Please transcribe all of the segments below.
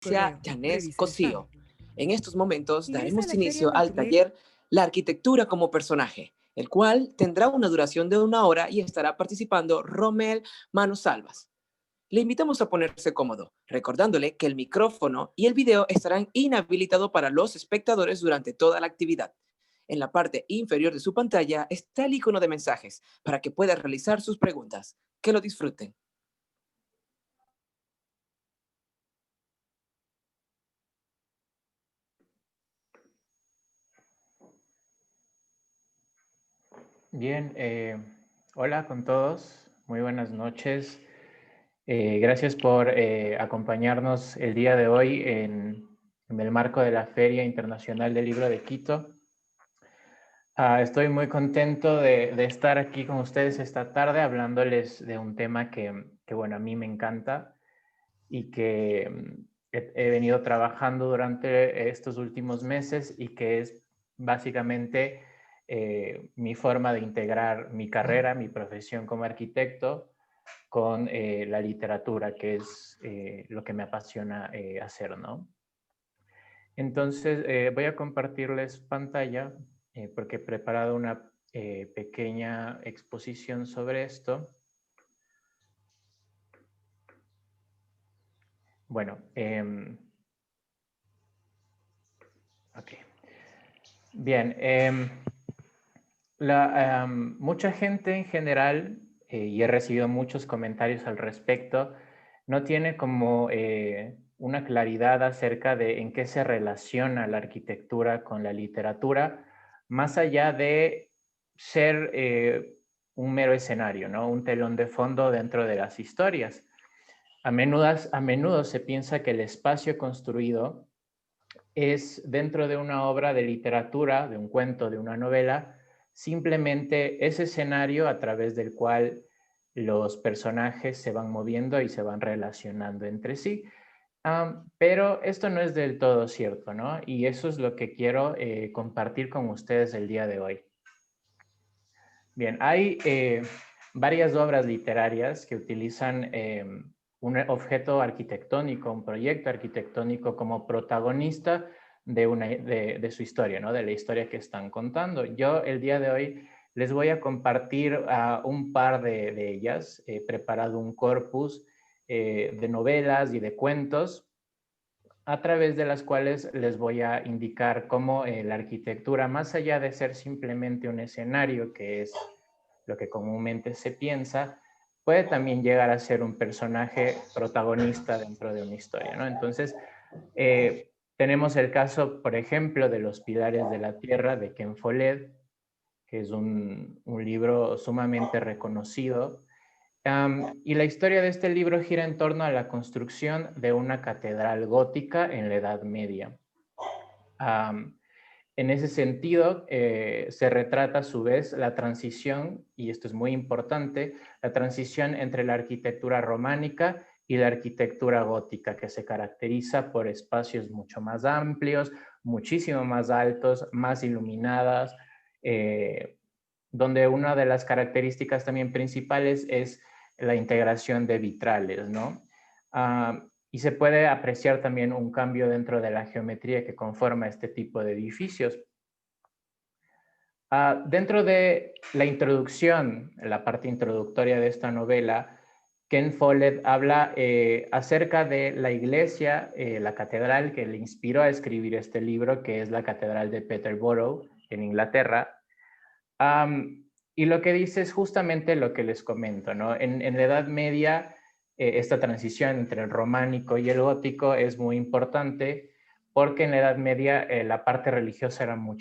Sea Correo. Janés Revisa spam. Cosío. En estos momentos Ingresa a daremos la feria inicio al multimedia. taller La arquitectura como personaje, el cual tendrá una duración de 1 hora y estará participando Romel Manosalvas. Le invitamos a ponerse cómodo, recordándole que el micrófono y el video estarán inhabilitados para los espectadores durante toda la actividad. En la parte inferior de su pantalla está el icono de mensajes para que pueda realizar sus preguntas. Que lo disfruten. Bien, hola con todos, muy buenas noches. Gracias por acompañarnos el día de hoy en el marco de la Feria Internacional del Libro de Quito. Estoy muy contento de estar aquí con ustedes esta tarde hablándoles de un tema que bueno, a mí me encanta y que he venido trabajando durante estos últimos meses y que es básicamente mi forma de integrar mi carrera, mi profesión como arquitecto con la literatura, que es lo que me apasiona hacer, ¿no? Entonces voy a compartirles pantalla porque he preparado una pequeña exposición sobre esto. Bueno, ok. Bien, mucha gente en general, y he recibido muchos comentarios al respecto, no tiene como una claridad acerca de en qué se relaciona la arquitectura con la literatura, más allá de ser un mero escenario, ¿no? Un telón de fondo dentro de las historias. A menudo se piensa que el espacio construido es dentro de una obra de literatura, de un cuento, de una novela, simplemente ese escenario a través del cual los personajes se van moviendo y se van relacionando entre sí. Pero esto no es del todo cierto, ¿no? Y eso es lo que quiero compartir con ustedes el día de hoy. Bien, hay varias obras literarias que utilizan un objeto arquitectónico, un proyecto arquitectónico como protagonista de su historia, ¿no? De la historia que están contando. Yo el día de hoy les voy a compartir un par de ellas. He preparado un corpus de novelas y de cuentos a través de las cuales les voy a indicar cómo la arquitectura, más allá de ser simplemente un escenario, que es lo que comúnmente se piensa, puede también llegar a ser un personaje protagonista dentro de una historia, ¿no? Entonces, tenemos el caso, por ejemplo, de Los Pilares de la Tierra, de Ken Follett, que es un libro sumamente reconocido. Y la historia de este libro gira en torno a la construcción de una catedral gótica en la Edad Media. En ese sentido, se retrata a su vez la transición, y esto es muy importante, la transición entre la arquitectura románica y la arquitectura gótica, que se caracteriza por espacios mucho más amplios, muchísimo más altos, más iluminadas, donde una de las características también principales es la integración de vitrales, ¿no? Y se puede apreciar también un cambio dentro de la geometría que conforma este tipo de edificios. Dentro de la introducción, la parte introductoria de esta novela, Ken Follett habla acerca de la iglesia, la catedral que le inspiró a escribir este libro, que es la Catedral de Peterborough, en Inglaterra. Y lo que dice es justamente lo que les comento, ¿no? En la Edad Media, esta transición entre el románico y el gótico es muy importante porque en la Edad Media la parte religiosa era muy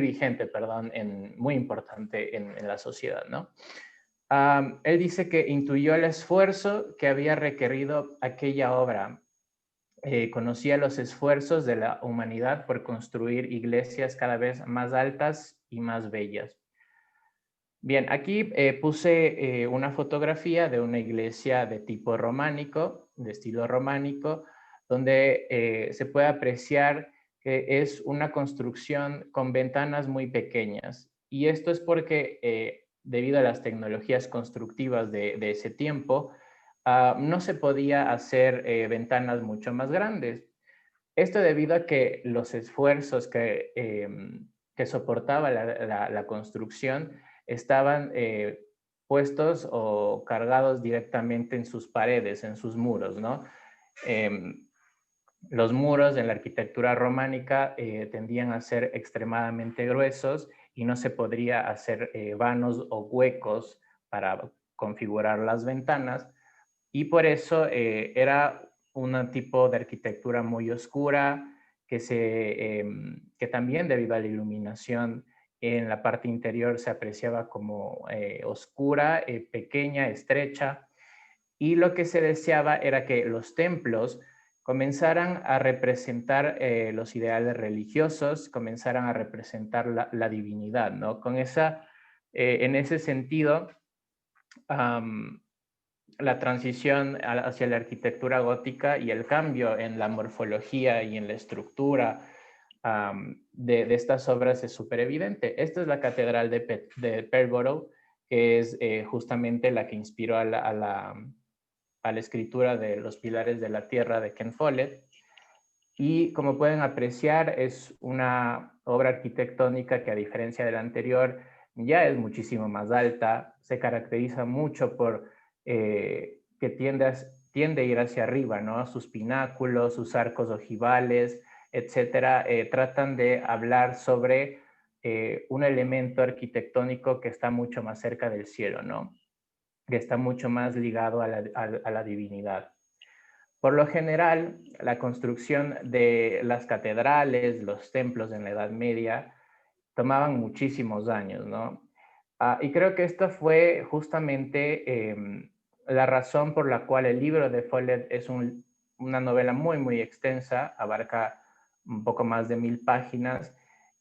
vigente, perdón, muy importante en la sociedad, ¿no? Él dice que intuyó el esfuerzo que había requerido aquella obra. Conocía los esfuerzos de la humanidad por construir iglesias cada vez más altas y más bellas. Bien, aquí puse una fotografía de una iglesia de tipo románico, de estilo románico, donde se puede apreciar que es una construcción con ventanas muy pequeñas. Y esto es porque debido a las tecnologías constructivas de ese tiempo, no se podía hacer ventanas mucho más grandes. Esto debido a que los esfuerzos que soportaba la construcción estaban puestos o cargados directamente en sus paredes, en sus muros, ¿no? Los muros en la arquitectura románica tendían a ser extremadamente gruesos y no se podría hacer vanos o huecos para configurar las ventanas, y por eso era un tipo de arquitectura muy oscura que también debido a la iluminación en la parte interior se apreciaba como oscura, pequeña, estrecha, y lo que se deseaba era que los templos comenzaran a representar los ideales religiosos, comenzaran a representar la divinidad, ¿no? En ese sentido, la transición hacia la arquitectura gótica y el cambio en la morfología y en la estructura de estas obras es súper evidente. Esta es la catedral de Peterborough, que es justamente la que inspiró a la escritura de Los Pilares de la Tierra de Ken Follett. Y como pueden apreciar, es una obra arquitectónica que, a diferencia de la anterior, ya es muchísimo más alta, se caracteriza mucho por que tiende a ir hacia arriba, ¿no? Sus pináculos, sus arcos ojivales, etcétera, tratan de hablar sobre un elemento arquitectónico que está mucho más cerca del cielo, ¿no? Que está mucho más ligado a la divinidad. Por lo general, la construcción de las catedrales, los templos en la Edad Media, tomaban muchísimos años, ¿no? Y creo que esta fue justamente la razón por la cual el libro de Follett es una novela muy, muy extensa, abarca un poco más de 1000 páginas,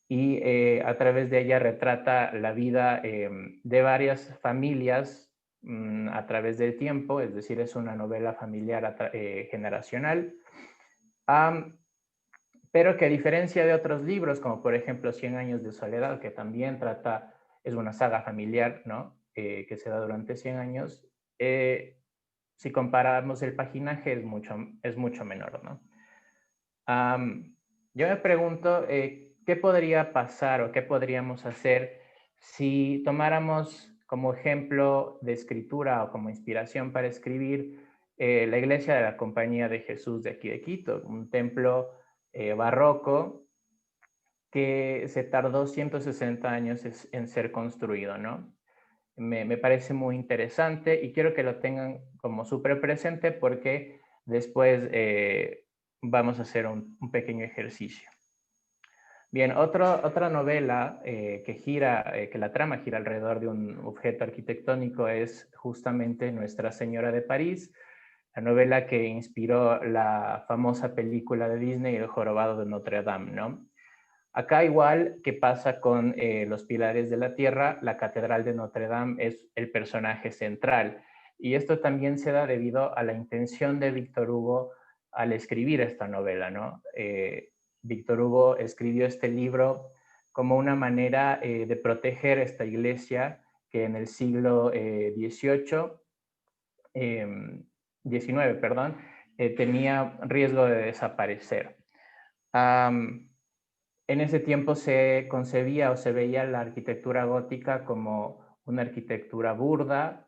y a través de ella retrata la vida de varias familias a través del tiempo, es decir, es una novela familiar generacional, pero que, a diferencia de otros libros, como por ejemplo Cien años de soledad, que también es una saga familiar, ¿no? Que se da durante 100 años, si comparamos el paginaje es mucho menor, ¿no? Yo me pregunto, ¿qué podría pasar o qué podríamos hacer si tomáramos como ejemplo de escritura o como inspiración para escribir la iglesia de la Compañía de Jesús de aquí de Quito, un templo barroco que se tardó 160 años en ser construido, ¿no? Me parece muy interesante y quiero que lo tengan como súper presente, porque después vamos a hacer un pequeño ejercicio. Bien, otra novela que la trama gira alrededor de un objeto arquitectónico es justamente Nuestra Señora de París, la novela que inspiró la famosa película de Disney, El Jorobado de Notre Dame, ¿no? Acá, igual que pasa con Los Pilares de la Tierra, la Catedral de Notre Dame es el personaje central. Y esto también se da debido a la intención de Víctor Hugo al escribir esta novela, ¿no? Víctor Hugo escribió este libro como una manera de proteger esta iglesia que en el siglo XIX, perdón, tenía riesgo de desaparecer. En ese tiempo se concebía o se veía la arquitectura gótica como una arquitectura burda,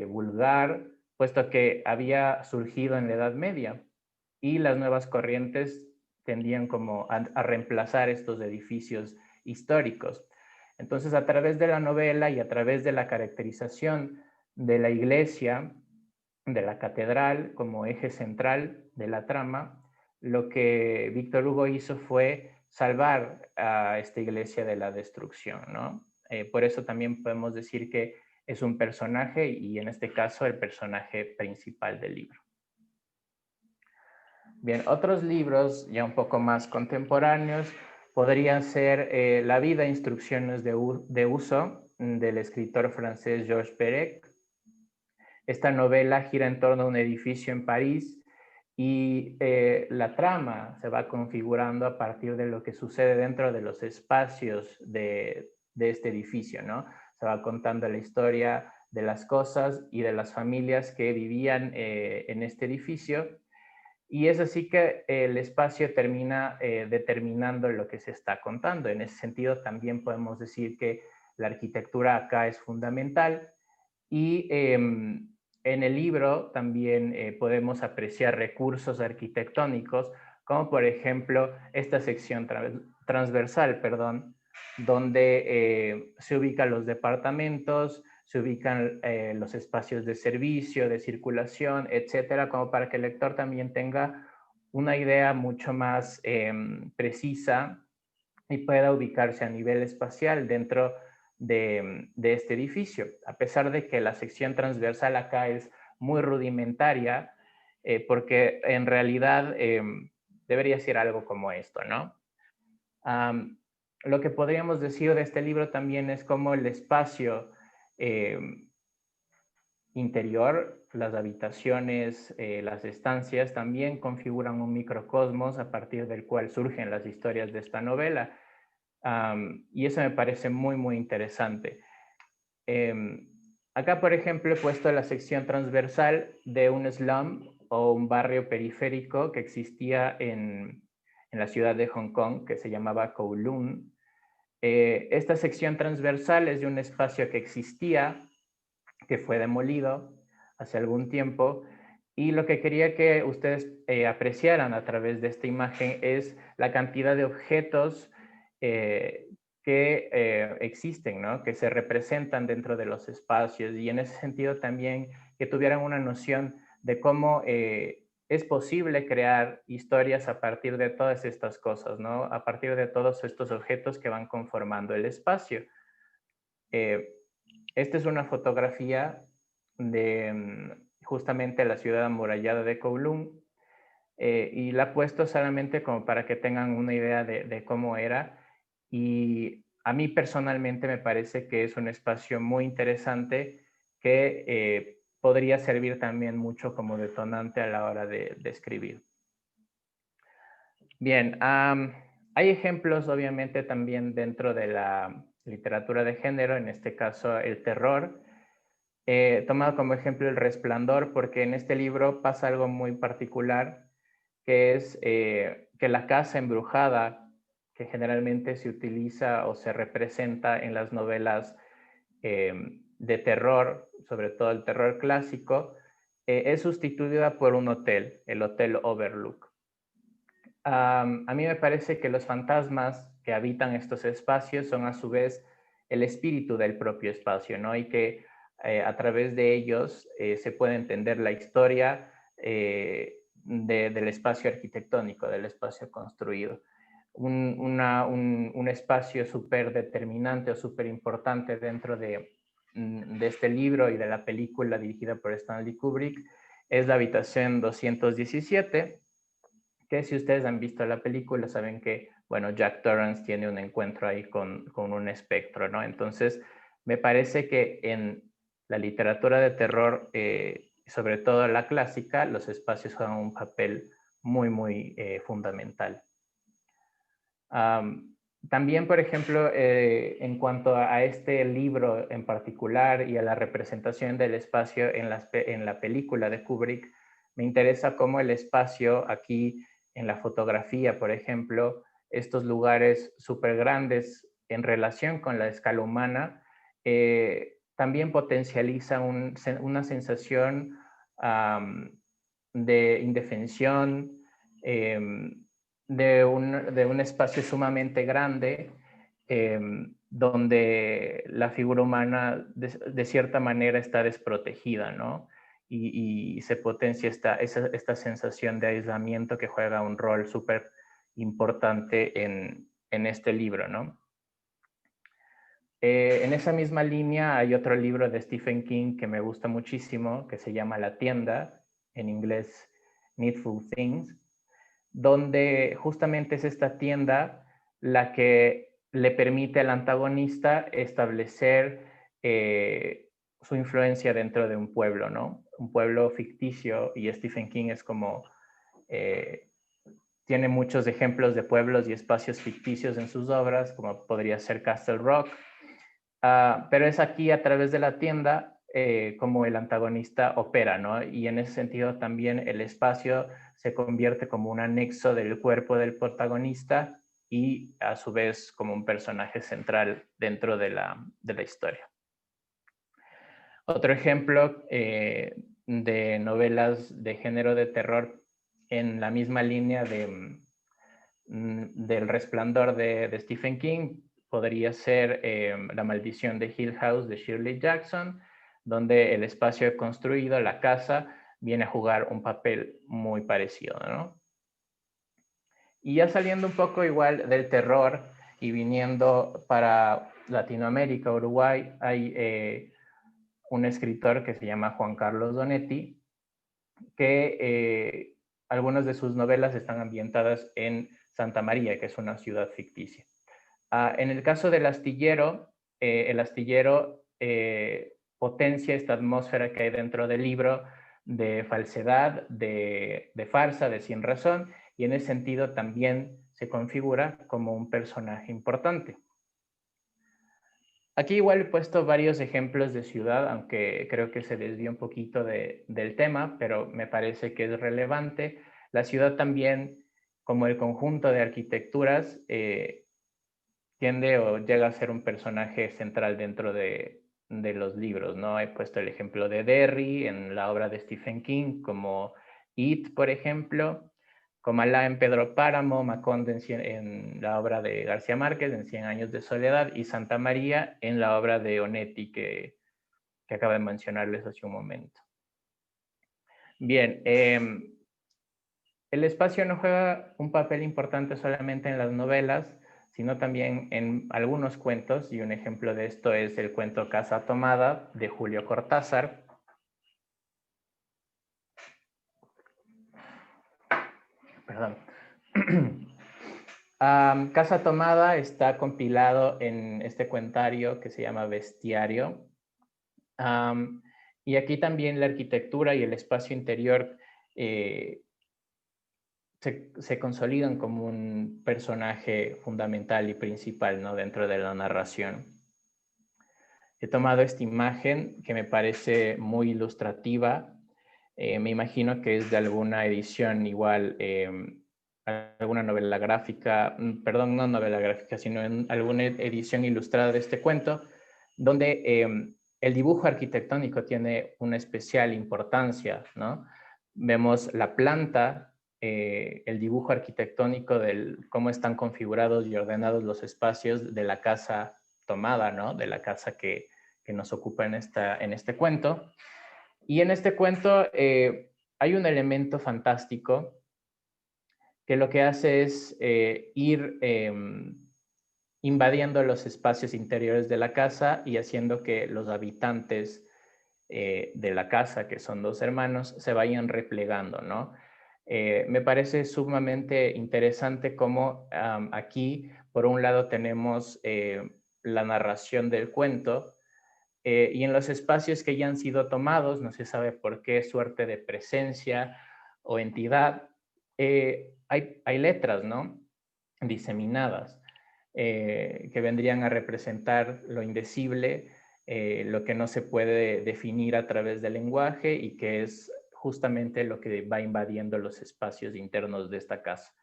vulgar, puesto que había surgido en la Edad Media, y las nuevas corrientes tendían como a reemplazar estos edificios históricos. Entonces, a través de la novela y a través de la caracterización de la iglesia, de la catedral como eje central de la trama, lo que Víctor Hugo hizo fue salvar a esta iglesia de la destrucción, ¿no? Por eso también podemos decir que es un personaje, y en este caso el personaje principal del libro. Bien, otros libros ya un poco más contemporáneos podrían ser La vida e instrucciones de uso, del escritor francés Georges Perec. Esta novela gira en torno a un edificio en París, y la trama se va configurando a partir de lo que sucede dentro de los espacios de este edificio, ¿no? Se va contando la historia de las cosas y de las familias que vivían en este edificio. Y es así que el espacio termina determinando lo que se está contando. En ese sentido, también podemos decir que la arquitectura acá es fundamental. Y en el libro también podemos apreciar recursos arquitectónicos, como por ejemplo esta sección transversal, perdón, donde se ubican los departamentos, se ubican los espacios de servicio, de circulación, etcétera, como para que el lector también tenga una idea mucho más precisa y pueda ubicarse a nivel espacial dentro de este edificio. A pesar de que la sección transversal acá es muy rudimentaria, porque en realidad debería ser algo como esto, ¿no? Lo que podríamos decir de este libro también es cómo el espacio interior, las habitaciones, las estancias, también configuran un microcosmos a partir del cual surgen las historias de esta novela. Y eso me parece muy, muy interesante. Acá, por ejemplo, he puesto la sección transversal de un slum o un barrio periférico que existía en la ciudad de Hong Kong, que se llamaba Kowloon. Esta sección transversal es de un espacio que existía, que fue demolido hace algún tiempo, y lo que quería que ustedes apreciaran a través de esta imagen es la cantidad de objetos que existen, ¿no? Que se representan dentro de los espacios, y en ese sentido también que tuvieran una noción de cómo es posible crear historias a partir de todas estas cosas, ¿no? A partir de todos estos objetos que van conformando el espacio. Esta es una fotografía de justamente la ciudad amurallada de Kowloon, y la he puesto solamente como para que tengan una idea de cómo era. Y a mí personalmente me parece que es un espacio muy interesante que podría servir también mucho como detonante a la hora de escribir. Bien, hay ejemplos obviamente también dentro de la literatura de género, en este caso el terror. He tomado como ejemplo El Resplandor porque en este libro pasa algo muy particular, que es que la casa embrujada, que generalmente se utiliza o se representa en las novelas de terror, sobre todo el terror clásico, es sustituida por un hotel, el Hotel Overlook. A mí me parece que los fantasmas que habitan estos espacios son a su vez el espíritu del propio espacio, ¿no? Y que a través de ellos se puede entender la historia del espacio arquitectónico, del espacio construido. Un espacio súper determinante o súper importante dentro de este libro y de la película dirigida por Stanley Kubrick es la habitación 217, que si ustedes han visto la película saben que, bueno, Jack Torrance tiene un encuentro ahí con un espectro, ¿no? Entonces, me parece que en la literatura de terror, sobre todo la clásica, los espacios juegan un papel muy, muy fundamental. También, por ejemplo, en cuanto a este libro en particular y a la representación del espacio en la película de Kubrick, me interesa cómo el espacio aquí en la fotografía, por ejemplo, estos lugares súper grandes en relación con la escala humana, también potencializa una sensación de indefensión, de un espacio sumamente grande, donde la figura humana de cierta manera está desprotegida, ¿no? Y se potencia esta sensación de aislamiento que juega un rol súper importante en este libro, ¿no? En esa misma línea hay otro libro de Stephen King que me gusta muchísimo, que se llama La tienda, en inglés Needful Things, donde justamente es esta tienda la que le permite al antagonista establecer su influencia dentro de un pueblo, ¿no? Un pueblo ficticio, y Stephen King es como, tiene muchos ejemplos de pueblos y espacios ficticios en sus obras, como podría ser Castle Rock, pero es aquí a través de la tienda cómo el antagonista opera, ¿no? Y en ese sentido también el espacio se convierte como un anexo del cuerpo del protagonista y a su vez como un personaje central dentro de la historia. Otro ejemplo de novelas de género de terror en la misma línea del Resplandor de Stephen King podría ser La maldición de Hill House de Shirley Jackson, donde el espacio construido, la casa, viene a jugar un papel muy parecido, ¿no? Y ya saliendo un poco igual del terror y viniendo para Latinoamérica, Uruguay, hay un escritor que se llama Juan Carlos Donetti, que algunas de sus novelas están ambientadas en Santa María, que es una ciudad ficticia. En el caso del astillero, el astillero potencia esta atmósfera que hay dentro del libro de falsedad, de farsa, de sin razón, y en ese sentido también se configura como un personaje importante. Aquí igual he puesto varios ejemplos de ciudad, aunque creo que se desvía un poquito del tema, pero me parece que es relevante. La ciudad también, como el conjunto de arquitecturas, tiende o llega a ser un personaje central dentro de los libros, ¿no? He puesto el ejemplo de Derry en la obra de Stephen King, como It, por ejemplo, Comalá en Pedro Páramo, Macondo en la obra de García Márquez, en Cien años de soledad, y Santa María en la obra de Onetti, que acabo de mencionarles hace un momento. Bien, el espacio no juega un papel importante solamente en las novelas, sino también en algunos cuentos, y un ejemplo de esto es el cuento Casa Tomada de Julio Cortázar. Perdón. Casa Tomada está compilado en este cuentario que se llama Bestiario. Y aquí también la arquitectura y el espacio interior se consolidan como un personaje fundamental y principal, ¿no?, dentro de la narración. He tomado esta imagen que me parece muy ilustrativa. Me imagino que es de alguna edición igual, alguna novela gráfica, perdón, no novela gráfica, sino en alguna edición ilustrada de este cuento, donde el dibujo arquitectónico tiene una especial importancia, ¿no? Vemos la planta, el dibujo arquitectónico de cómo están configurados y ordenados los espacios de la casa tomada, ¿no?, de la casa que nos ocupa en este cuento. Y en este cuento hay un elemento fantástico que lo que hace es ir invadiendo los espacios interiores de la casa y haciendo que los habitantes de la casa, que son dos hermanos, se vayan replegando, ¿no? Me parece sumamente interesante cómo aquí, por un lado, tenemos la narración del cuento, y en los espacios que ya han sido tomados, no se sabe por qué suerte de presencia o entidad, hay letras, ¿no?, diseminadas, que vendrían a representar lo indecible, lo que no se puede definir a través del lenguaje y que es justamente lo que va invadiendo los espacios internos de esta casa.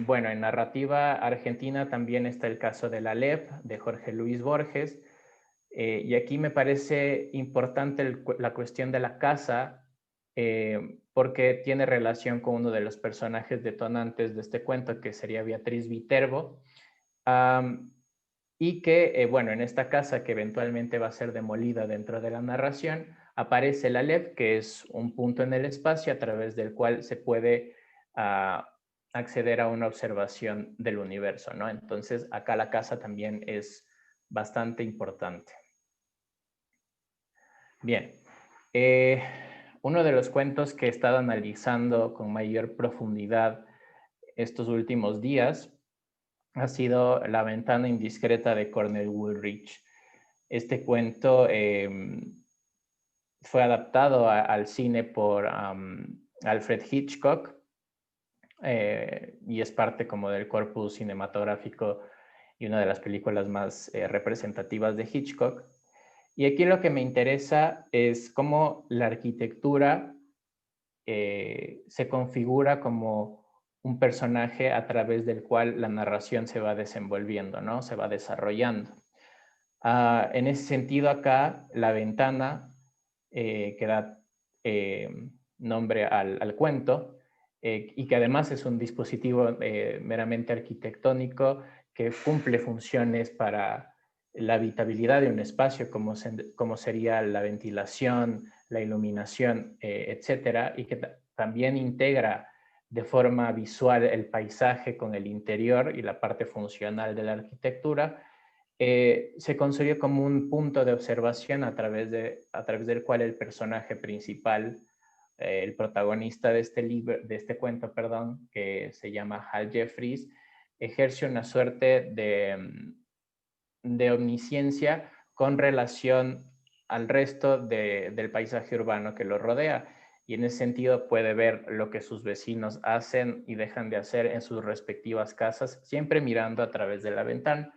Bueno, en narrativa argentina también está el caso de La Lep, de Jorge Luis Borges, y aquí me parece importante la cuestión de la casa, porque tiene relación con uno de los personajes detonantes de este cuento, que sería Beatriz Viterbo, y que, bueno, en esta casa que eventualmente va a ser demolida dentro de la narración, aparece la Lep, que es un punto en el espacio a través del cual se puede acceder a una observación del universo, ¿no? Entonces, acá la casa también es bastante importante. Bien, uno de los cuentos que he estado analizando con mayor profundidad estos últimos días ha sido La ventana indiscreta de Cornell Woolrich. Este cuento fue adaptado al cine por Alfred Hitchcock, y es parte como del corpus cinematográfico y una de las películas más representativas de Hitchcock. Y aquí lo que me interesa es cómo la arquitectura se configura como un personaje a través del cual la narración se va desenvolviendo, ¿no? Se va desarrollando. En ese sentido acá, la ventana que da nombre al cuento y que además es un dispositivo meramente arquitectónico que cumple funciones para la habitabilidad de un espacio como sería la ventilación, la iluminación, etcétera, y que también integra de forma visual el paisaje con el interior y la parte funcional de la arquitectura, se construye como un punto de observación a través del cual el personaje principal, el protagonista de este libro, de este cuento, perdón, que se llama Hal Jeffries, ejerce una suerte de omnisciencia con relación al resto del paisaje urbano que lo rodea. Y en ese sentido puede ver lo que sus vecinos hacen y dejan de hacer en sus respectivas casas, siempre mirando a través de la ventana.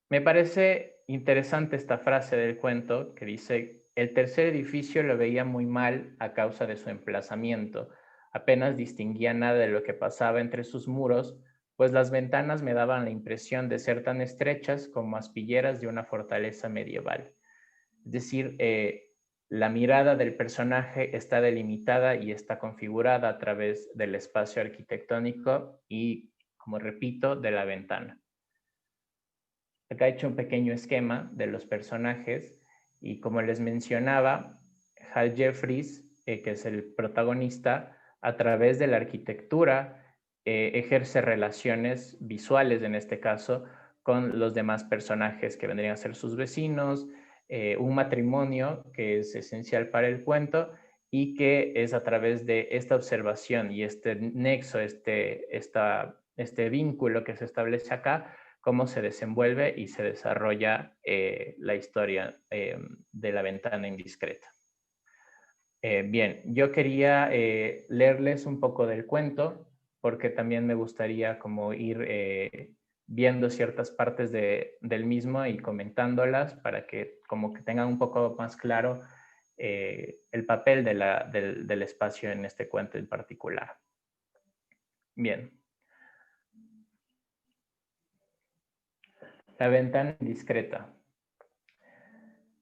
Me parece interesante esta frase del cuento que dice: el tercer edificio lo veía muy mal a causa de su emplazamiento. Apenas distinguía nada de lo que pasaba entre sus muros, pues las ventanas me daban la impresión de ser tan estrechas como aspilleras de una fortaleza medieval. Es decir, la mirada del personaje está delimitada y está configurada a través del espacio arquitectónico y, como repito, de la ventana. Acá he hecho un pequeño esquema de los personajes y, como les mencionaba, Hal Jeffries, que es el protagonista, a través de la arquitectura ejerce relaciones visuales, en este caso, con los demás personajes que vendrían a ser sus vecinos, un matrimonio que es esencial para el cuento y que es a través de esta observación y este nexo, este vínculo que se establece acá, cómo se desenvuelve y se desarrolla la historia de la ventana indiscreta. Bien, yo quería leerles un poco del cuento porque también me gustaría como ir viendo ciertas partes del mismo y comentándolas para que como que tengan un poco más claro el papel del espacio en este cuento en particular. Bien. La ventana indiscreta.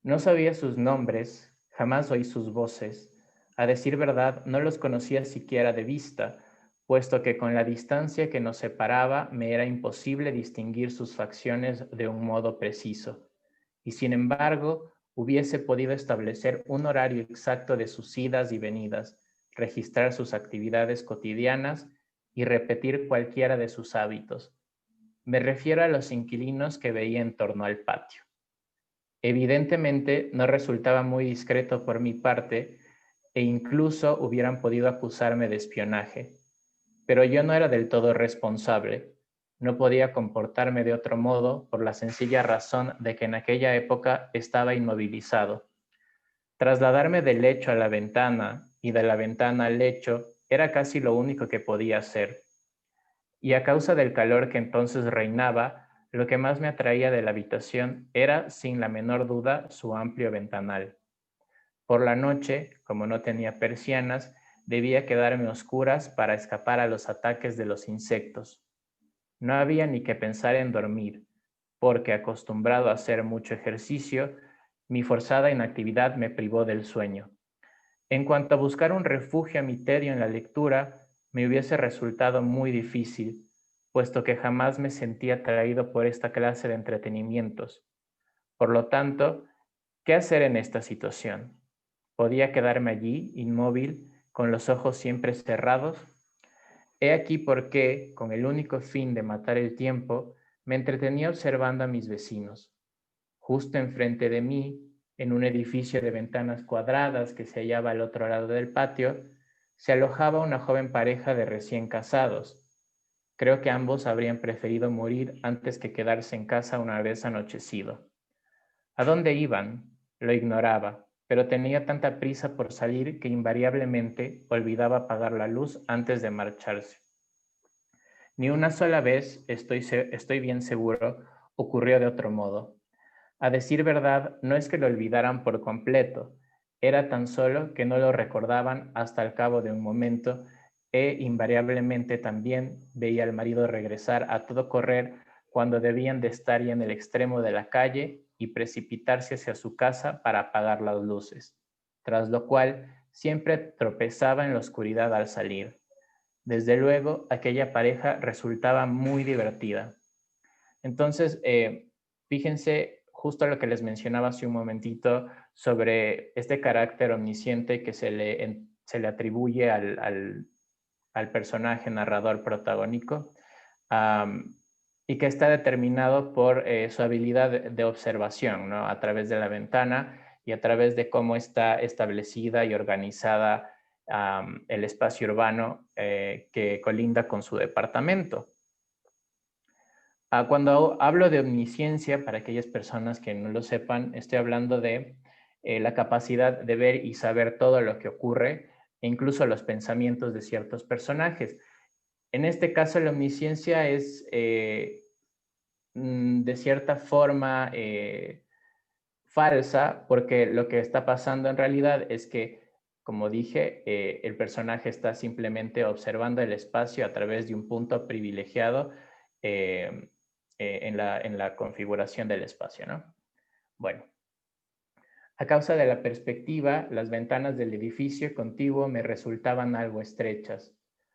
No sabía sus nombres, jamás oí sus voces. A decir verdad, no los conocía siquiera de vista, puesto que con la distancia que nos separaba me era imposible distinguir sus facciones de un modo preciso. Y sin embargo, hubiese podido establecer un horario exacto de sus idas y venidas, registrar sus actividades cotidianas y repetir cualquiera de sus hábitos. Me refiero a los inquilinos que veía en torno al patio. Evidentemente no resultaba muy discreto por mi parte e incluso hubieran podido acusarme de espionaje, pero yo no era del todo responsable. No podía comportarme de otro modo por la sencilla razón de que en aquella época estaba inmovilizado. Trasladarme del lecho a la ventana y de la ventana al lecho era casi lo único que podía hacer. Y a causa del calor que entonces reinaba, lo que más me atraía de la habitación era, sin la menor duda, su amplio ventanal. Por la noche, como no tenía persianas, debía quedarme a oscuras para escapar a los ataques de los insectos. No había ni que pensar en dormir, porque, acostumbrado a hacer mucho ejercicio, mi forzada inactividad me privó del sueño. En cuanto a buscar un refugio a mi tedio en la lectura, me hubiese resultado muy difícil, puesto que jamás me sentía atraído por esta clase de entretenimientos. Por lo tanto, ¿qué hacer en esta situación? ¿Podía quedarme allí, inmóvil, con los ojos siempre cerrados? He aquí por qué, con el único fin de matar el tiempo, me entretenía observando a mis vecinos. Justo enfrente de mí, en un edificio de ventanas cuadradas que se hallaba al otro lado del patio, se alojaba una joven pareja de recién casados. Creo que ambos habrían preferido morir antes que quedarse en casa una vez anochecido. ¿A dónde iban? Lo ignoraba, pero tenía tanta prisa por salir que invariablemente olvidaba apagar la luz antes de marcharse. Ni una sola vez, estoy bien seguro, ocurrió de otro modo. A decir verdad, no es que lo olvidaran por completo, era tan solo que no lo recordaban hasta el cabo de un momento e invariablemente también veía al marido regresar a todo correr cuando debían de estar ya en el extremo de la calle y precipitarse hacia su casa para apagar las luces, tras lo cual siempre tropezaba en la oscuridad al salir. Desde luego, aquella pareja resultaba muy divertida. Entonces, fíjense justo lo que les mencionaba hace un momentito sobre este carácter omnisciente que se le atribuye al personaje narrador protagónico, um, y que está determinado por su habilidad de observación, ¿no? A través de la ventana y a través de cómo está establecida y organizada el espacio urbano que colinda con su departamento. Cuando hablo de omnisciencia, para aquellas personas que no lo sepan, estoy hablando de la capacidad de ver y saber todo lo que ocurre e incluso los pensamientos de ciertos personajes. En este caso, la omnisciencia es de cierta forma falsa, porque lo que está pasando en realidad es que, como dije, el personaje está simplemente observando el espacio a través de un punto privilegiado eh, en la configuración del espacio, ¿no? Bueno, a causa de la perspectiva, las ventanas del edificio contiguo me resultaban algo estrechas.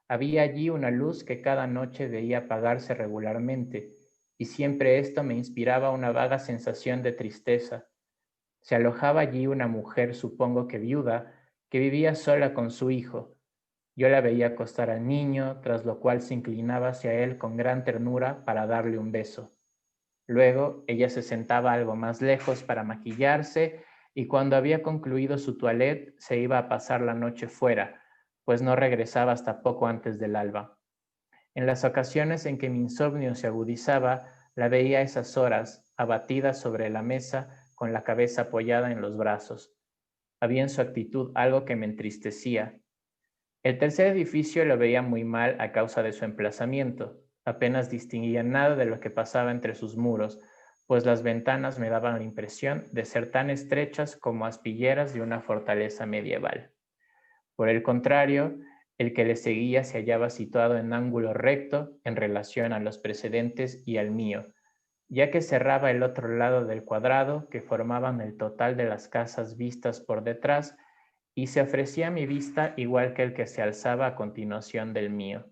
Había allí una luz que cada noche veía apagarse regularmente, y siempre esto me inspiraba una vaga sensación de tristeza. Se alojaba allí una mujer, supongo que viuda, que vivía sola con su hijo. Yo la veía acostar al niño, tras lo cual se inclinaba hacia él con gran ternura para darle un beso. Luego ella se sentaba algo más lejos para maquillarse y cuando había concluido su toilette se iba a pasar la noche fuera, pues no regresaba hasta poco antes del alba. En las ocasiones en que mi insomnio se agudizaba, la veía a esas horas, abatida sobre la mesa, con la cabeza apoyada en los brazos. Había en su actitud algo que me entristecía. El tercer edificio lo veía muy mal a causa de su emplazamiento. Apenas distinguía nada de lo que pasaba entre sus muros, pues las ventanas me daban la impresión de ser tan estrechas como aspilleras de una fortaleza medieval. Por el contrario, el que le seguía se hallaba situado en ángulo recto en relación a los precedentes y al mío, ya que cerraba el otro lado del cuadrado que formaban el total de las casas vistas por detrás y se ofrecía a mi vista igual que el que se alzaba a continuación del mío.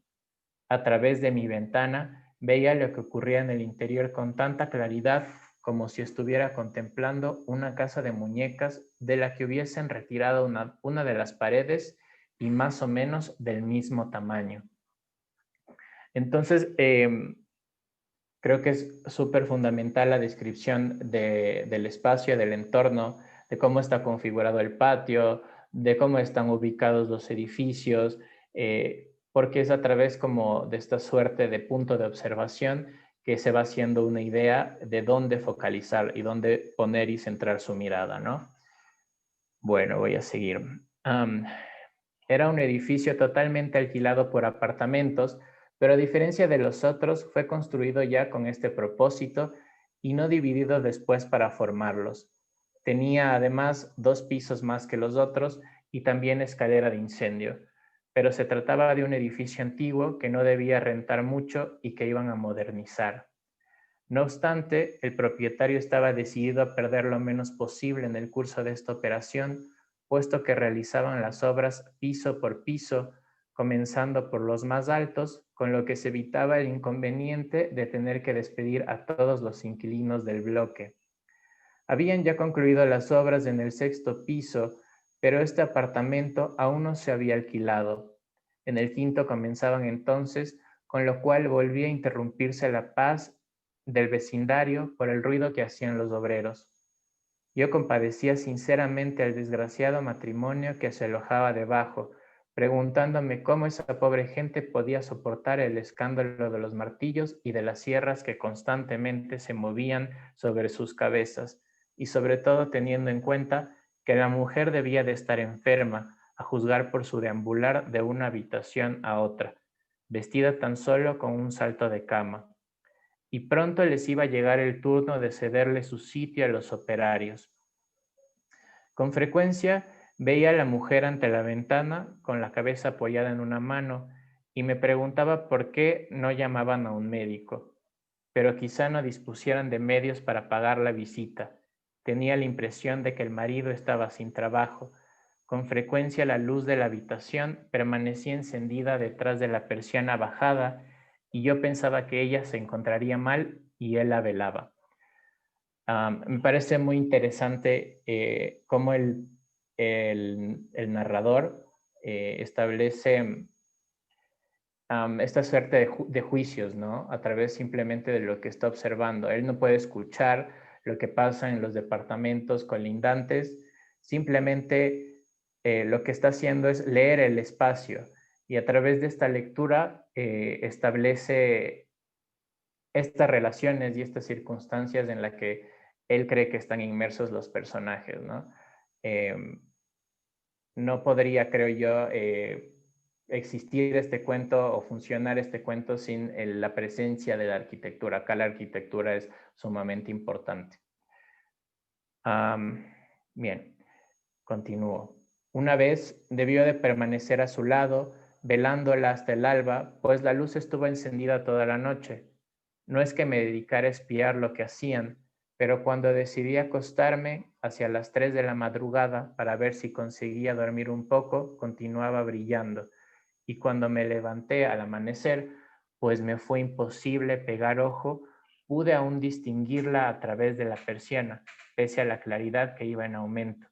A través de mi ventana veía lo que ocurría en el interior con tanta claridad como si estuviera contemplando una casa de muñecas de la que hubiesen retirado una de las paredes y más o menos del mismo tamaño. Entonces, creo que es súper fundamental la descripción del espacio, del entorno, de cómo está configurado el patio, de cómo están ubicados los edificios, porque es a través como de esta suerte de punto de observación que se va haciendo una idea de dónde focalizar y dónde poner y centrar su mirada, ¿no? Bueno, voy a seguir. Era un edificio totalmente alquilado por apartamentos, pero a diferencia de los otros, fue construido ya con este propósito y no dividido después para formarlos. Tenía además 2 pisos más que los otros y también escalera de incendio, pero se trataba de un edificio antiguo que no debía rentar mucho y que iban a modernizar. No obstante, el propietario estaba decidido a perder lo menos posible en el curso de esta operación, puesto que realizaban las obras piso por piso, comenzando por los más altos, con lo que se evitaba el inconveniente de tener que despedir a todos los inquilinos del bloque. Habían ya concluido las obras en el 6.º piso, pero este apartamento aún no se había alquilado. En el 5.º comenzaban entonces, con lo cual volvía a interrumpirse la paz del vecindario por el ruido que hacían los obreros. Yo compadecía sinceramente al desgraciado matrimonio que se alojaba debajo, preguntándome cómo esa pobre gente podía soportar el escándalo de los martillos y de las sierras que constantemente se movían sobre sus cabezas, y sobre todo teniendo en cuenta que la mujer debía de estar enferma, a juzgar por su deambular de una habitación a otra, vestida tan solo con un salto de cama. y pronto les iba a llegar el turno de cederle su sitio a los operarios. Con frecuencia veía a la mujer ante la ventana con la cabeza apoyada en una mano y me preguntaba por qué no llamaban a un médico, pero quizá no dispusieran de medios para pagar la visita. Tenía la impresión de que el marido estaba sin trabajo. Con frecuencia la luz de la habitación permanecía encendida detrás de la persiana bajada y yo pensaba que ella se encontraría mal y él la velaba. Me parece muy interesante cómo el narrador establece esta suerte de juicios, ¿no? A través simplemente de lo que está observando. Él no puede escuchar lo que pasa en los departamentos colindantes, simplemente lo que está haciendo es leer el espacio y a través de esta lectura establece estas relaciones y estas circunstancias en las que él cree que están inmersos los personajes, ¿no? No podría, creo yo, existir este cuento o funcionar este cuento sin la presencia de la arquitectura. Acá la arquitectura es sumamente importante. Bien, continúo. Una vez debió de permanecer a su lado, velándola hasta el alba, pues la luz estuvo encendida toda la noche. No es que me dedicara a espiar lo que hacían, pero cuando decidí acostarme hacia las 3 de la madrugada para ver si conseguía dormir un poco, continuaba brillando. Y cuando me levanté al amanecer, pues me fue imposible pegar ojo, pude aún distinguirla a través de la persiana, pese a la claridad que iba en aumento.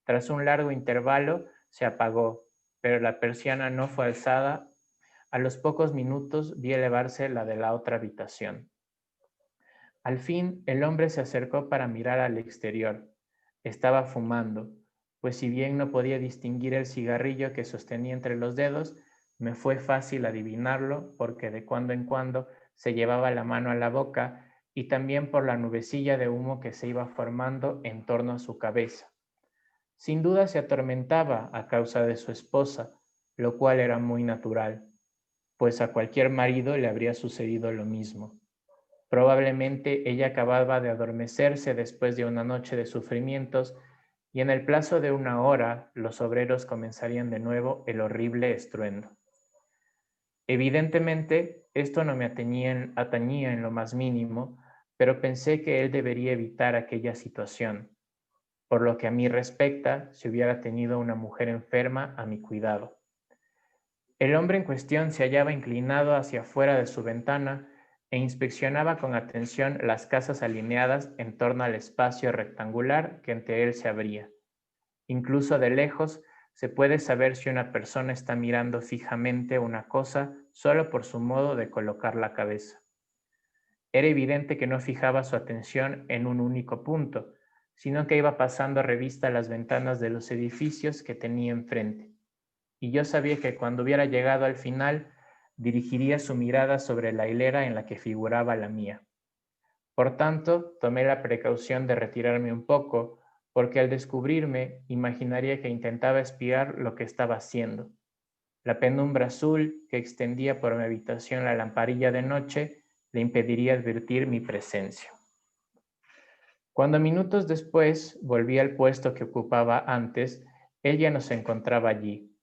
Tras un largo intervalo, se apagó, pero la persiana no fue alzada. A los pocos minutos vi elevarse la de la otra habitación. Al fin, el hombre se acercó para mirar al exterior. Estaba fumando, pues si bien no podía distinguir el cigarrillo que sostenía entre los dedos, me fue fácil adivinarlo porque de cuando en cuando se llevaba la mano a la boca y también por la nubecilla de humo que se iba formando en torno a su cabeza. Sin duda se atormentaba a causa de su esposa, lo cual era muy natural, pues a cualquier marido le habría sucedido lo mismo. Probablemente ella acababa de adormecerse después de una noche de sufrimientos y en el plazo de 1 hora los obreros comenzarían de nuevo el horrible estruendo. Evidentemente, esto no me atañía en lo más mínimo, pero pensé que él debería evitar aquella situación. Por lo que a mí respecta, si hubiera tenido una mujer enferma a mi cuidado. El hombre en cuestión se hallaba inclinado hacia afuera de su ventana e inspeccionaba con atención las casas alineadas en torno al espacio rectangular que ante él se abría. Incluso de lejos se puede saber si una persona está mirando fijamente una cosa solo por su modo de colocar la cabeza. Era evidente que no fijaba su atención en un único punto, sino que iba pasando revista a las ventanas de los edificios que tenía enfrente. Y yo sabía que cuando hubiera llegado al final, dirigiría su mirada sobre la hilera en la que figuraba la mía. Por tanto, tomé la precaución de retirarme un poco, porque al descubrirme, imaginaría que intentaba espiar lo que estaba haciendo. La penumbra azul que extendía por mi habitación la lamparilla de noche le impediría advertir mi presencia. Cuando minutos después volví al puesto que ocupaba antes, él ya no se encontraba allí.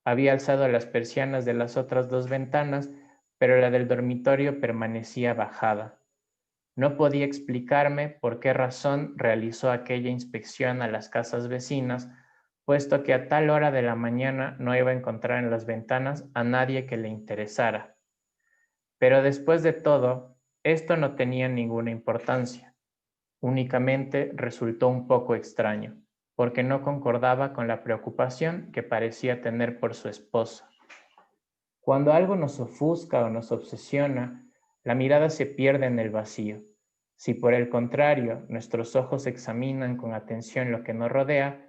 Había alzado las persianas de las otras 2 ventanas, pero la del dormitorio permanecía bajada. No podía explicarme por qué razón realizó aquella inspección a las casas vecinas, puesto que a tal hora de la mañana no iba a encontrar en las ventanas a nadie que le interesara. Pero después de todo, esto no tenía ninguna importancia. Únicamente resultó un poco extraño, porque no concordaba con la preocupación que parecía tener por su esposa. Cuando algo nos ofusca o nos obsesiona, la mirada se pierde en el vacío. Si por el contrario nuestros ojos examinan con atención lo que nos rodea,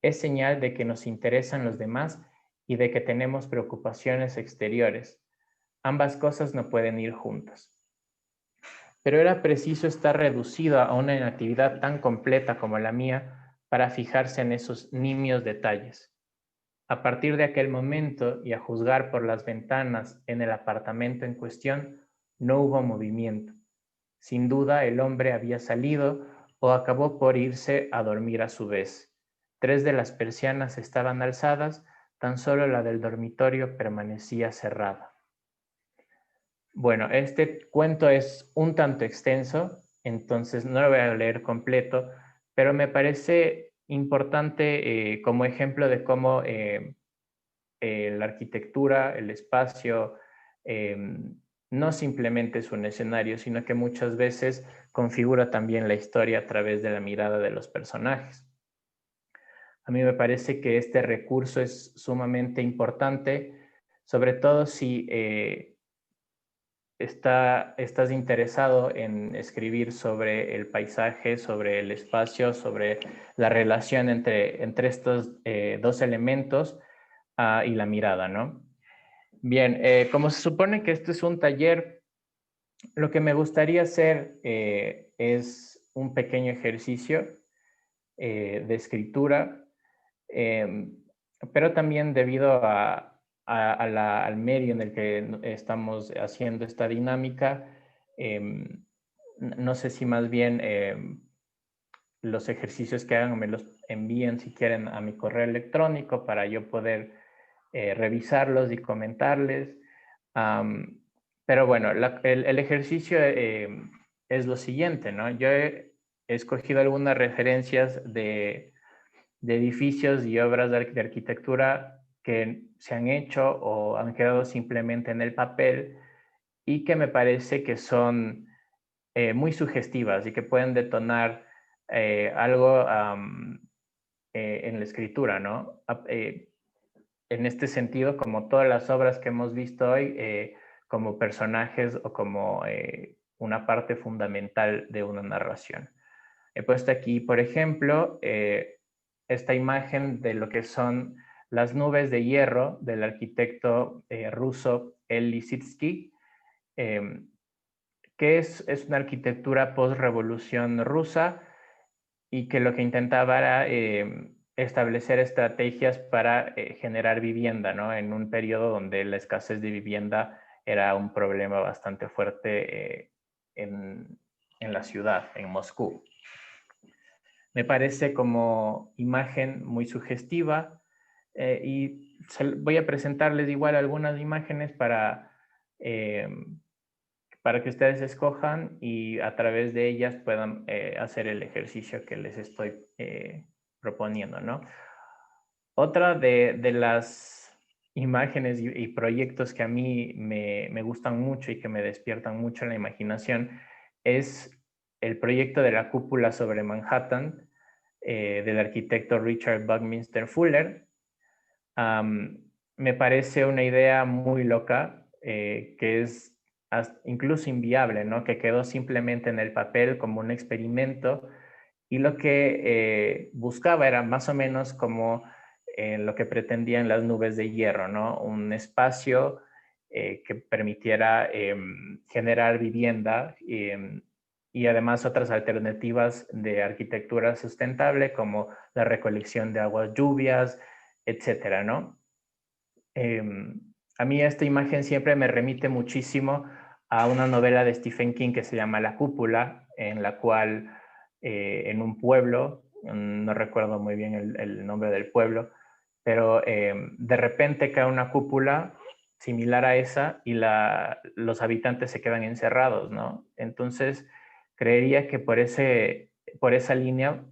es señal de que nos interesan los demás y de que tenemos preocupaciones exteriores. Ambas cosas no pueden ir juntas. Pero era preciso estar reducido a una inactividad tan completa como la mía para fijarse en esos nimios detalles. A partir de aquel momento, y a juzgar por las ventanas en el apartamento en cuestión, no hubo movimiento. Sin duda, el hombre había salido o acabó por irse a dormir a su vez. 3 de las persianas estaban alzadas, tan solo la del dormitorio permanecía cerrada. Bueno, este cuento es un tanto extenso, entonces no lo voy a leer completo, pero me parece importante como ejemplo de cómo la arquitectura, el espacio, no simplemente es un escenario, sino que muchas veces configura también la historia a través de la mirada de los personajes. A mí me parece que este recurso es sumamente importante, sobre todo si estás interesado en escribir sobre el paisaje, sobre el espacio, sobre la relación entre estos dos elementos y la mirada, ¿no? Bien, como se supone que esto es un taller, lo que me gustaría hacer es un pequeño ejercicio de escritura, eh, pero también debido al medio en el que estamos haciendo esta dinámica, no sé si más bien los ejercicios que hagan me los envíen si quieren a mi correo electrónico para yo poder revisarlos y comentarles. Pero bueno, el ejercicio es lo siguiente, ¿no? Yo he escogido algunas referencias de edificios y obras de arquitectura que se han hecho o han quedado simplemente en el papel y que me parece que son muy sugestivas y que pueden detonar algo en la escritura, ¿no? En este sentido, como todas las obras que hemos visto hoy, como personajes o como una parte fundamental de una narración. He puesto aquí, por ejemplo, esta imagen de lo que son las nubes de hierro del arquitecto ruso El Lissitzky, que es una arquitectura post-revolución rusa y que lo que intentaba era establecer estrategias para generar vivienda, ¿no? En un periodo donde la escasez de vivienda era un problema bastante fuerte en la ciudad, en Moscú. Me parece como imagen muy sugestiva y voy a presentarles igual algunas imágenes para que ustedes escojan y a través de ellas puedan hacer el ejercicio que les estoy proponiendo, ¿no? Otra de las imágenes y proyectos que a mí me gustan mucho y que me despiertan mucho la imaginación es el proyecto de la cúpula sobre Manhattan del arquitecto Richard Buckminster Fuller. Me parece una idea muy loca, que es incluso inviable, ¿no? Que quedó simplemente en el papel como un experimento y lo que buscaba era más o menos como lo que pretendían las nubes de hierro, ¿no? Un espacio que permitiera generar vivienda y además otras alternativas de arquitectura sustentable como la recolección de aguas lluvias, etcétera, ¿no? A mí esta imagen siempre me remite muchísimo a una novela de Stephen King que se llama La Cúpula, en la cual en un pueblo, no recuerdo muy bien el nombre del pueblo, pero de repente cae una cúpula similar a esa y los habitantes se quedan encerrados, ¿no? Entonces, creería que por esa línea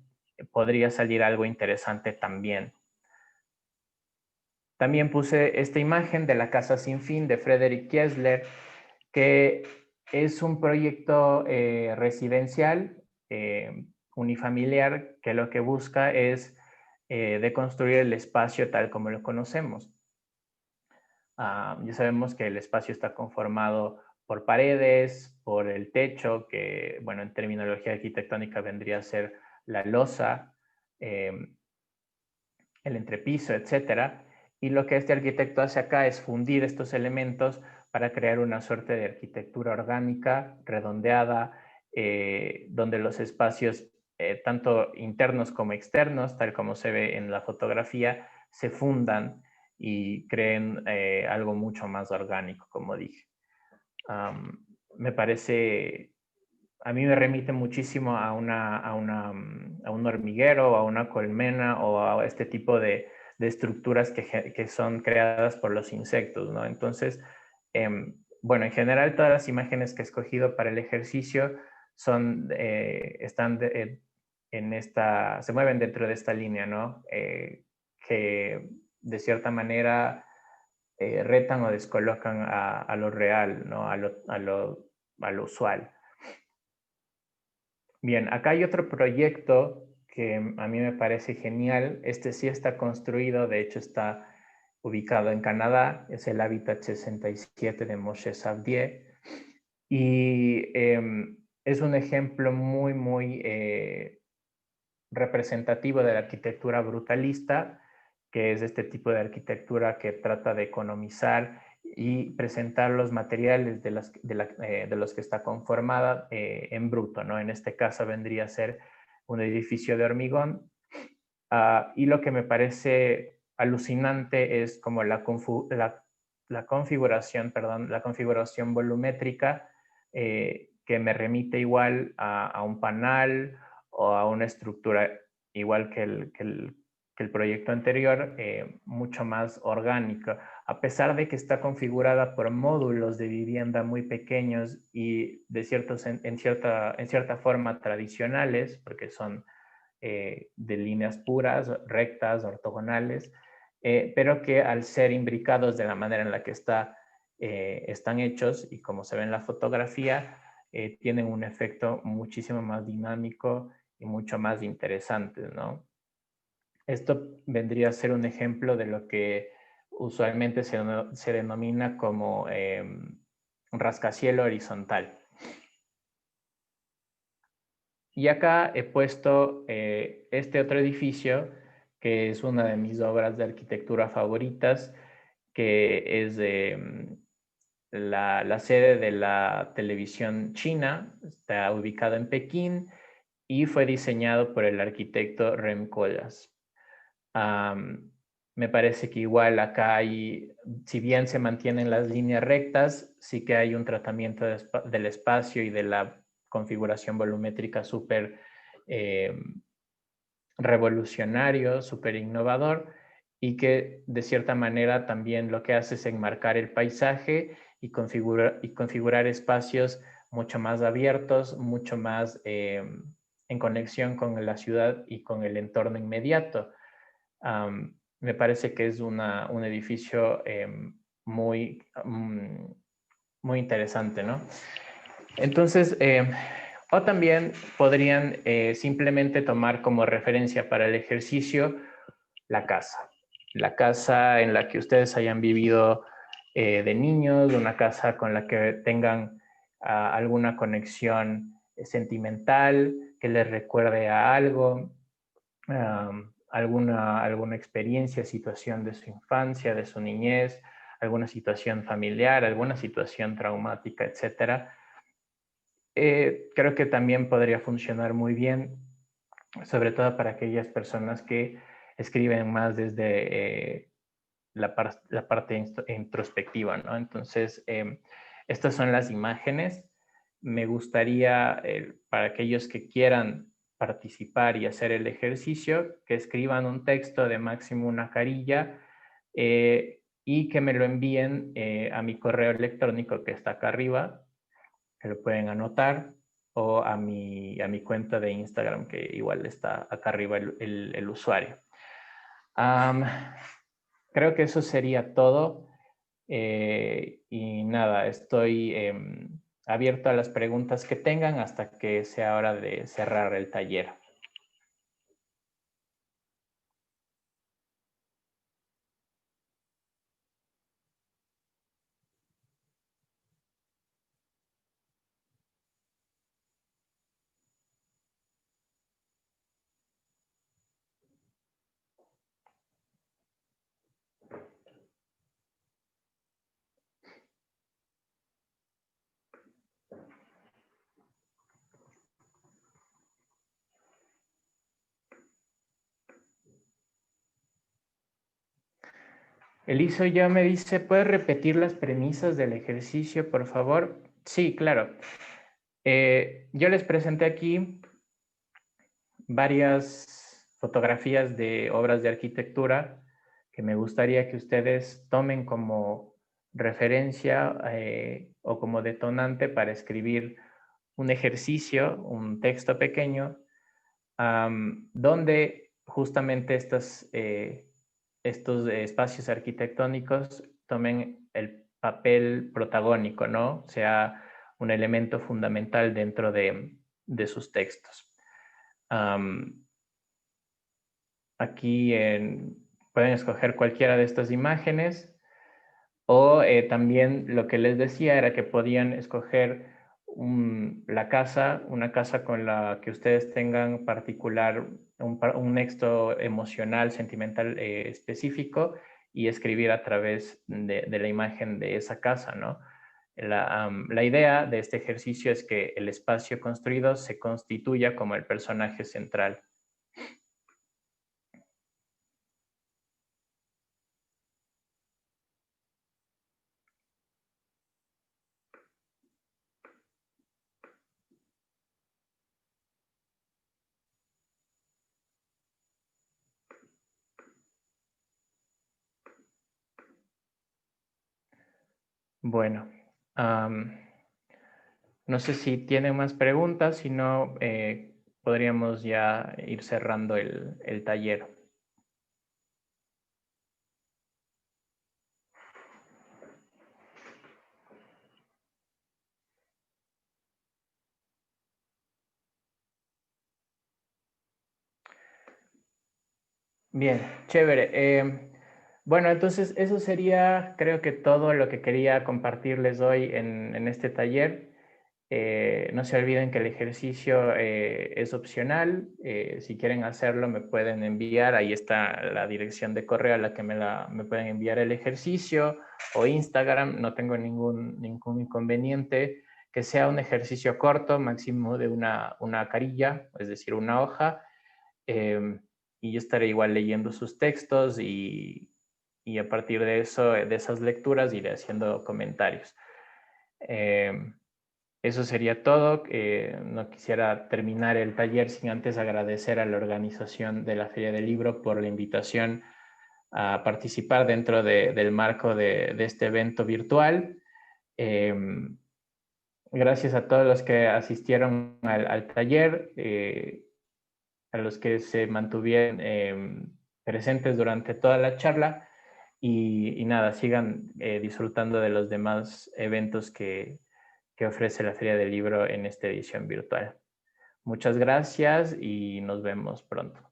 podría salir algo interesante también. También puse esta imagen de la Casa Sin Fin de Frederick Kiesler, que es un proyecto residencial unifamiliar que lo que busca es deconstruir el espacio tal como lo conocemos. Ya sabemos que el espacio está conformado por paredes, por el techo, que bueno, en terminología arquitectónica vendría a ser la losa, el entrepiso, etcétera. Y lo que este arquitecto hace acá es fundir estos elementos para crear una suerte de arquitectura orgánica, redondeada, donde los espacios, tanto internos como externos, tal como se ve en la fotografía, se fundan y creen algo mucho más orgánico, como dije. Me parece a mí me remite muchísimo a un hormiguero, o a una colmena, o a este tipo de estructuras que son creadas por los insectos, ¿no? Entonces, bueno, en general todas las imágenes que he escogido para el ejercicio están se mueven dentro de esta línea, ¿no? Que de cierta manera retan o descolocan a lo real, ¿no? A lo usual. Bien, acá hay otro proyecto que a mí me parece genial. Este sí está construido, de hecho está ubicado en Canadá, es el Hábitat 67 de Moshe Savdie. Y es un ejemplo muy, muy representativo de la arquitectura brutalista, que es este tipo de arquitectura que trata de economizar y presentar los materiales de los que está conformada en bruto, ¿no? En este caso vendría a ser un edificio de hormigón. Y lo que me parece alucinante es como la configuración, perdón, la configuración volumétrica que me remite igual a un panal o a una estructura igual que el proyecto anterior, mucho más orgánica, a pesar de que está configurada por módulos de vivienda muy pequeños y en cierta forma tradicionales, porque son de líneas puras, rectas, ortogonales, pero que al ser imbricados de la manera en la que están hechos y como se ve en la fotografía, tienen un efecto muchísimo más dinámico y mucho más interesante, ¿no? Esto vendría a ser un ejemplo de lo que usualmente se denomina como un rascacielos horizontal. Y acá he puesto este otro edificio, que es una de mis obras de arquitectura favoritas, que es la sede de la televisión china. Está ubicado en Pekín y fue diseñado por el arquitecto Rem Koolhaas. Me parece que igual acá si bien se mantienen las líneas rectas, sí que hay un tratamiento del espacio y de la configuración volumétrica súper revolucionario, súper innovador, y que de cierta manera también lo que hace es enmarcar el paisaje y configurar espacios mucho más abiertos, mucho más en conexión con la ciudad y con el entorno inmediato. Me parece que es un edificio muy, muy interesante, ¿no? Entonces, o también podrían simplemente tomar como referencia para el ejercicio la casa en la que ustedes hayan vivido de niños, una casa con la que tengan alguna conexión sentimental, que les recuerde a algo, alguna experiencia, situación de su infancia, de su niñez, alguna situación familiar, alguna situación traumática, etcétera. Creo que también podría funcionar muy bien, sobre todo para aquellas personas que escriben más desde la parte introspectiva, ¿no? Entonces, estas son las imágenes. Me gustaría, para aquellos que quieran participar y hacer el ejercicio, que escriban un texto de máximo una carilla y que me lo envíen a mi correo electrónico que está acá arriba, que lo pueden anotar, o a mi cuenta de Instagram, que igual está acá arriba el usuario. Creo que eso sería todo. Y nada, estoy abierto a las preguntas que tengan hasta que sea hora de cerrar el taller. Eliso ya me dice, ¿puedes repetir las premisas del ejercicio, por favor? Sí, claro. Yo les presenté aquí varias fotografías de obras de arquitectura que me gustaría que ustedes tomen como referencia o como detonante para escribir un ejercicio, un texto pequeño, donde justamente estos espacios arquitectónicos tomen el papel protagónico, ¿no? Sea un elemento fundamental dentro de sus textos. Aquí pueden escoger cualquiera de estas imágenes o también lo que les decía era que podían escoger una casa con la que ustedes tengan particular, un nexo emocional, sentimental específico y escribir a través de la imagen de esa casa, ¿no? La idea de este ejercicio es que el espacio construido se constituya como el personaje central. Bueno, no sé si tienen más preguntas, si no, podríamos ya ir cerrando el taller. Bien, chévere. Bueno, entonces eso sería, creo que todo lo que quería compartirles hoy en este taller. No se olviden que el ejercicio es opcional. Si quieren hacerlo, me pueden enviar. Ahí está la dirección de correo a la que me pueden enviar el ejercicio o Instagram. No tengo ningún inconveniente. Que sea un ejercicio corto, máximo de una carilla, es decir, una hoja. Y yo estaré igual leyendo sus textos y a partir de eso, de esas lecturas, iré haciendo comentarios. Eso sería todo. No quisiera terminar el taller sin antes agradecer a la organización de la Feria del Libro por la invitación a participar dentro del marco de este evento virtual. Gracias a todos los que asistieron al taller, a los que se mantuvieron presentes durante toda la charla y nada, sigan disfrutando de los demás eventos que ofrece la Feria del Libro en esta edición virtual. Muchas gracias y nos vemos pronto.